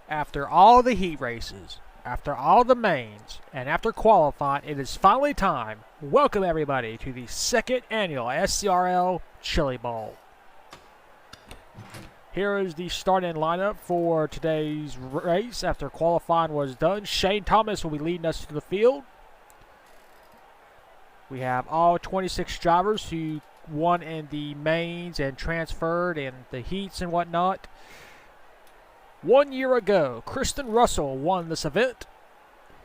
After all the heat races, after all the mains, and after qualifying, it is finally time. Welcome everybody to the second annual SCRL Chili Bowl. Here is the starting lineup for today's race after qualifying was done. Shane Thomas will be leading us to the field. We have all 26 drivers who won in the mains and transferred in the heats and whatnot. 1 year ago, Kristen Russell won this event.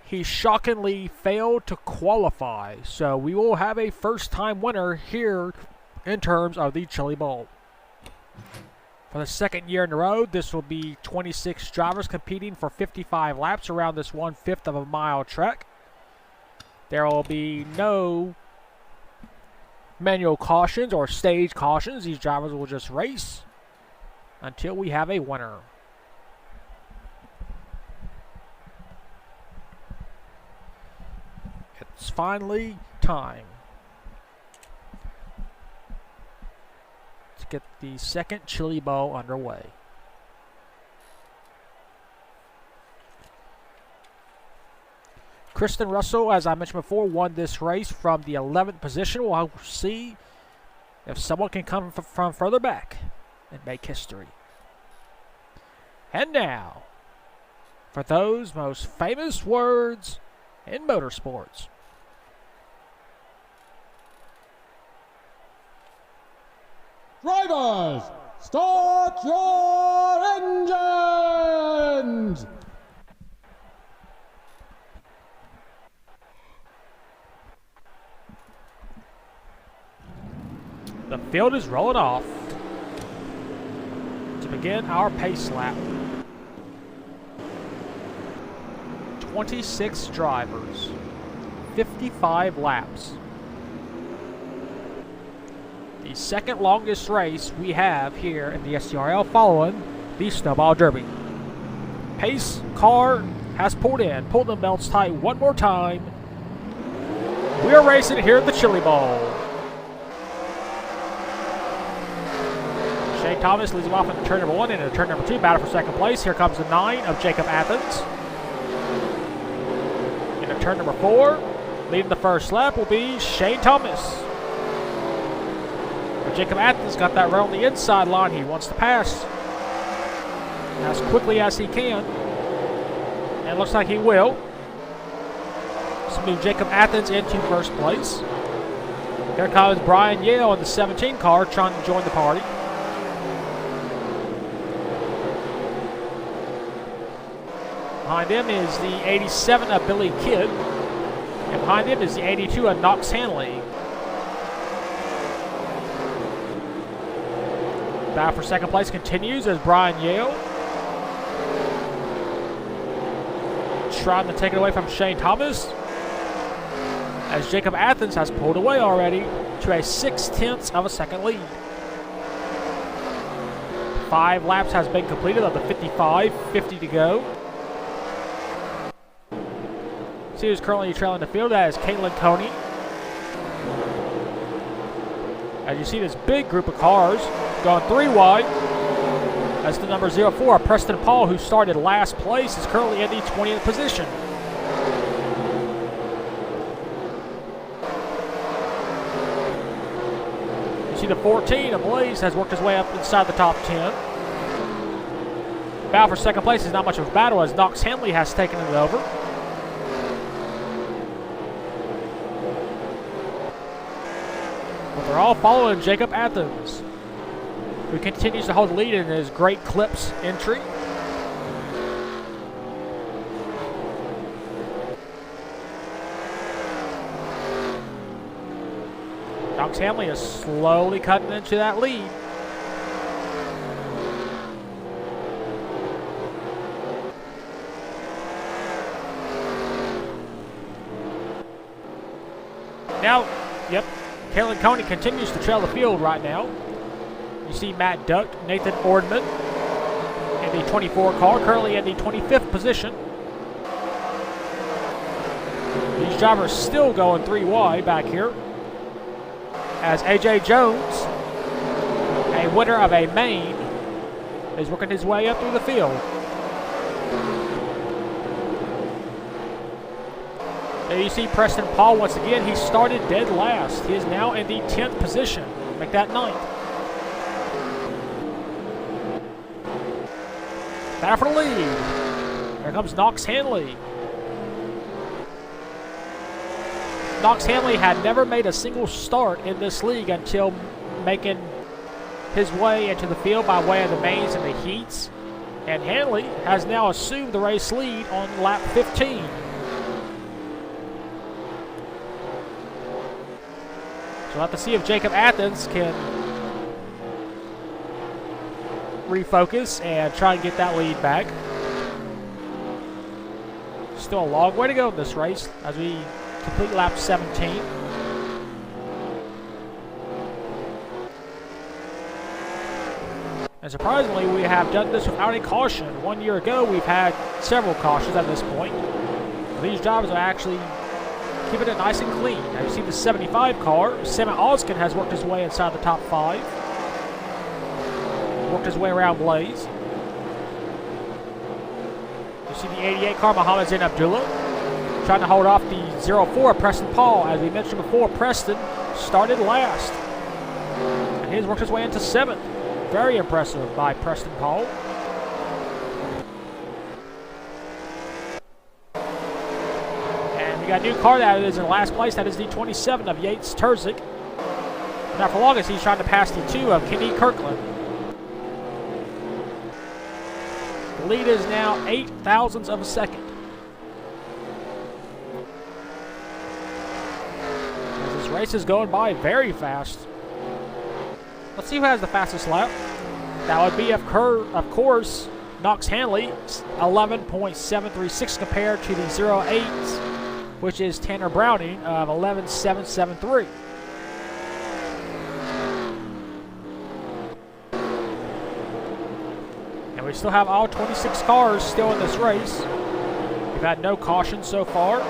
He shockingly failed to qualify, so we will have a first-time winner here in terms of the Chili Bowl. For the second year in a row, this will be 26 drivers competing for 55 laps around this 1/5 of a mile track. There will be no manual cautions or stage cautions. These drivers will just race until we have a winner. It's finally time to get the second Chili Bowl underway. Kristen Russell, as I mentioned before, won this race from the 11th position. We'll see if someone can come from further back and make history. And now, for those most famous words in motorsports. Drivers, start your engines! The field is rolling off to begin our pace lap. 26 drivers, 55 laps. The second longest race we have here in the SCRL following the Snowball Derby. Pace car has pulled in. Pull the belts tight one more time. We're racing here at the Chili Bowl. Shane Thomas leads him off into turn number 1 and into turn number 2. Battle for second place. Here comes the 9 of Jacob Athens. Into turn number 4. Leading the first lap will be Shane Thomas. Jacob Athens got that right on the inside line. He wants to pass as quickly as he can. And it looks like he will. So move Jacob Athens into first place. Here comes Brian Yale in the 17 car trying to join the party. Behind him is the 87 of Billy Kidd. And behind him is the 82 of Knox Hanley. Battle for second place continues as Brian Yale trying to take it away from Shane Thomas, as Jacob Athens has pulled away already to a 6/10 of a second lead. 5 laps has been completed of the 55, 50 to go. See who's currently trailing the field. That is Caitlin Coney. As you see this big group of cars going 3 wide. That's the number 04, Preston Paul, who started last place, is currently in the 20th position. You see the 14 of Blaze has worked his way up inside the top 10. Battle for second place is not much of a battle as Knox Hanley has taken it over. But they're all following Jacob Athens, who continues to hold the lead in his Great Clips entry. Knox Hanley is slowly cutting into that lead. Now, yep, Caitlin Coney continues to trail the field right now. You see Matt Duck, Nathan Ordman in the 24 car, currently in the 25th position. These drivers still going 3 wide back here, as AJ Jones, a winner of a main, is working his way up through the field. There you see Preston Paul once again. He started dead last. He is now in the 10th position. Make that 9th. Battle for the lead. Here comes Knox Hanley. Knox Hanley had never made a single start in this league until making his way into the field by way of the mains and the heats. And Hanley has now assumed the race lead on lap 15. So we'll have to see if Jacob Athens can refocus and try and get that lead back. Still a long way to go in this race as we complete lap 17. And surprisingly, we have done this without a caution. 1 year ago, we've had several cautions at this point. These drivers are actually keeping it nice and clean. Now you see the 75 car. Simon Oskin has worked his way inside the top 5. Worked his way around Blaze. You see the 88 car, Mohammed Zain Abdullah, trying to hold off the 04 Preston Paul. As we mentioned before, Preston started last. And he's worked his way into 7th. Very impressive by Preston Paul. And we got a new car that is in last place. That is the 27 of Yates Terzic. Now for longest, he's trying to pass the 2 of Kenny Kirkland. The lead is now 8 thousandths of a second. As this race is going by very fast. Let's see who has the fastest lap. That would be, of course, Knox Hanley, 11.736 compared to the 08s, which is Tanner Browning of 11.773. And we still have all 26 cars still in this race. We've had no caution so far.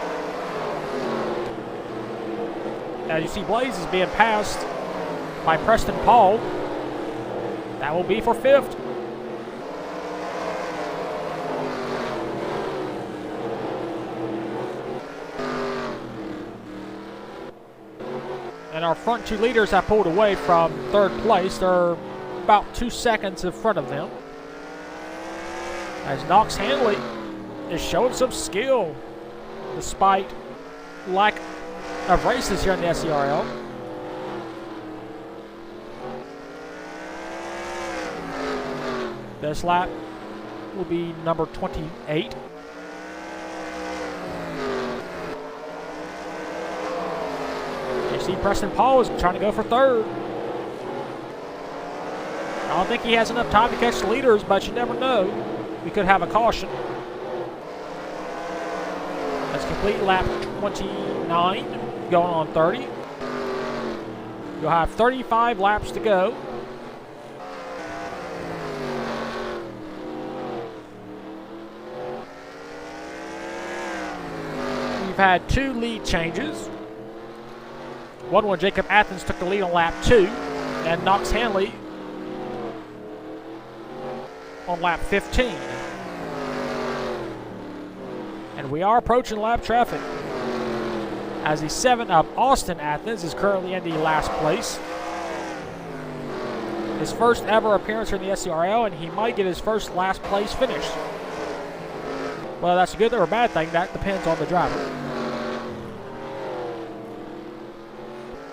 As you see, Blaze is being passed by Preston Paul. That will be for 5th. And our front 2 leaders have pulled away from 3rd place. They're about 2 seconds in front of them. As Knox Hanley is showing some skill despite lack of races here in the SCRL. This lap will be number 28. You see Preston Paul is trying to go for 3rd. I don't think he has enough time to catch the leaders, but you never know. We could have a caution. Let's complete lap 29, going on 30. You'll have 35 laps to go. We've had 2 lead changes. One when Jacob Athens took the lead on lap 2, and Knox Hanley on lap 15. And we are approaching lap traffic, as the 7 of Austin Athens is currently in the last place. His first ever appearance here in the SCRL, and he might get his first last place finish. Well, that's a good or a bad thing. That depends on the driver.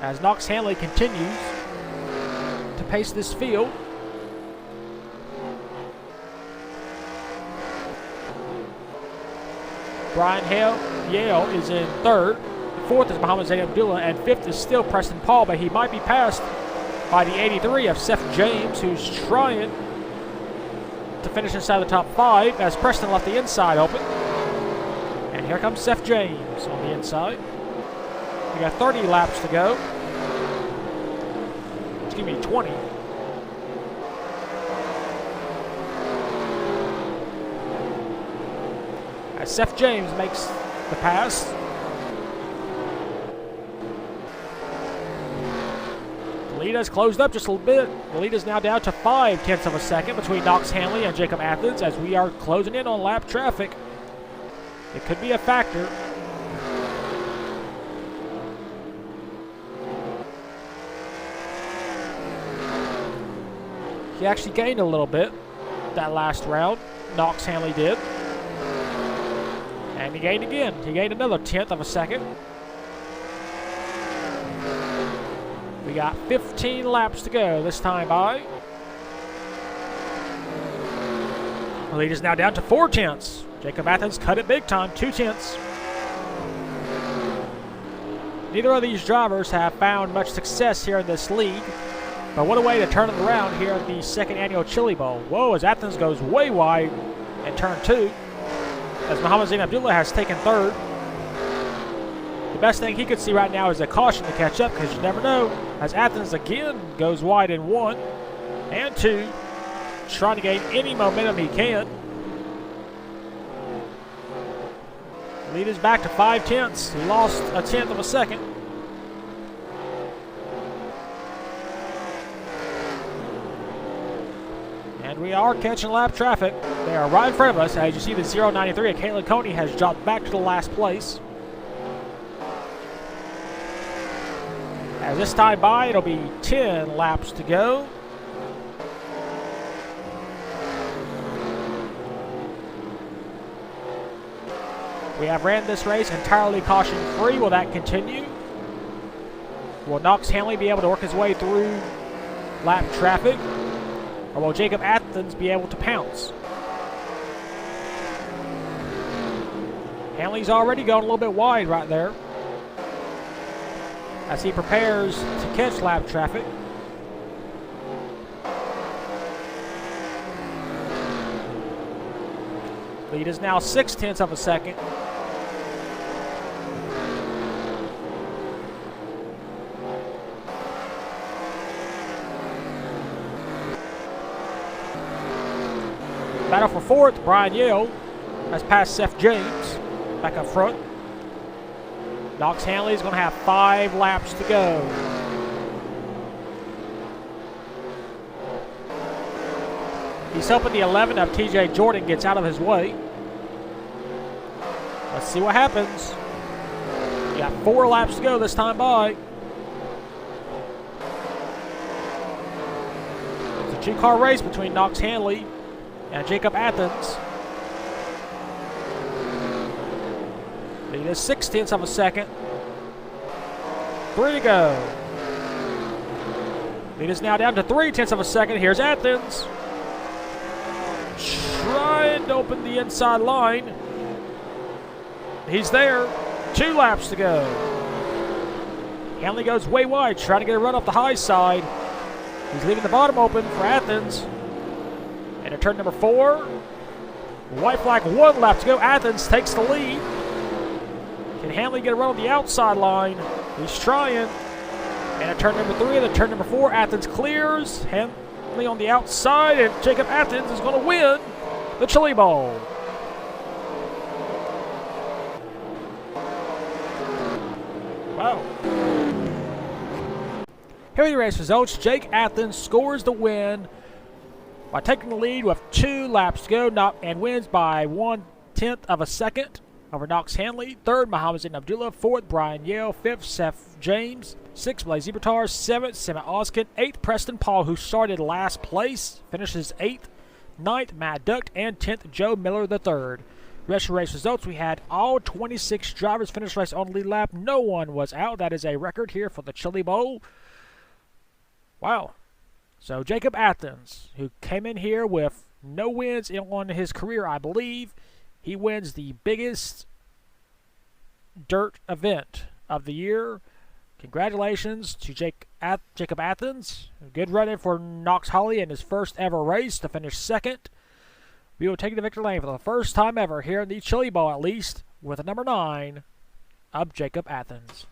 As Knox Hanley continues to pace this field. Brian Yale is in 3rd. 4th is Mohammed Zain Abdullah, and 5th is still Preston Paul, but he might be passed by the 83 of Seth James, who's trying to finish inside the top 5 as Preston left the inside open. And here comes Seth James on the inside. We got 30 laps to go. Excuse me, 20. As Seth James makes the pass. lead has closed up just a little bit. The lead is now down to 0.5 of a second between Knox Hanley and Jacob Athens as we are closing in on lap traffic. It could be a factor. He actually gained a little bit that last round. Knox Hanley did. And he gained again. He gained another 1/10 of a second. We got 15 laps to go this time by. The lead is now down to 4/10. Jacob Athens cut it big time, 2/10. Neither of these drivers have found much success here in this league. But what a way to turn it around here at the second annual Chili Bowl. Whoa, as Athens goes way wide in turn 2. As Muhammad Zain Abdullah has taken 3rd. The best thing he could see right now is a caution to catch up, because you never know. As Athens again goes wide in 1 and 2. Trying to gain any momentum he can. Lead is back to 0.5. He lost 1/10 of a second. And we are catching lap traffic. They are right in front of us. As you see, the 0.93 of Caitlin Coney has dropped back to the last place. As this time by, it'll be 10 laps to go. We have ran this race entirely caution-free. Will that continue? Will Knox Hanley be able to work his way through lap traffic? Or will Jacob Athens be able to pounce? Hanley's already gone a little bit wide right there as he prepares to catch lap traffic. Lead is now 0.6 of a second. Battle for 4th, Brian Yale has passed Seth James back up front. Knox Hanley is going to have 5 laps to go. He's hoping the 11 of TJ Jordan gets out of his way. Let's see what happens. We got 4 laps to go this time by. It's a 2-car race between Knox Hanley and Jacob Athens. Lead is 0.6 of a second. 3 to go. Lead is now down to 0.3 of a second. Here's Athens. Trying to open the inside line. He's there. 2 laps to go. Hanley goes way wide, trying to get a run off the high side. He's leaving the bottom open for Athens. And at turn number 4, white flag, 1 lap to go. Athens takes the lead. Can Hanley get a run on the outside line? He's trying. And at turn number 3 and at turn number 4, Athens clears. Hanley on the outside, and Jacob Athens is going to win the Chili Bowl. Wow. Here are the race results. Jake Athens scores the win by taking the lead with 2 laps to go and wins by 1/10 of a second over Knox Hanley. 3rd, Muhammad Zain Abdullah. 4th, Brian Yale. 5th, Seth James. 6th, Blaze Zebratar. 7th, Simon Oskin. 8th, Preston Paul, who started last place, finishes 8th. 9th, Matt Duck. And 10th, Joe Miller III. Rest of the race results, we had all 26 drivers finish race on the lead lap. No one was out. That is a record here for the Chili Bowl. Wow. So Jacob Athens, who came in here with no wins on his career, I believe, he wins the biggest dirt event of the year. Congratulations to Jacob Athens. Good run-in for Knox Hanley in his first ever race to finish 2nd. We will take the victory lane for the first time ever here in the Chili Bowl, at least, with the number 9 of Jacob Athens.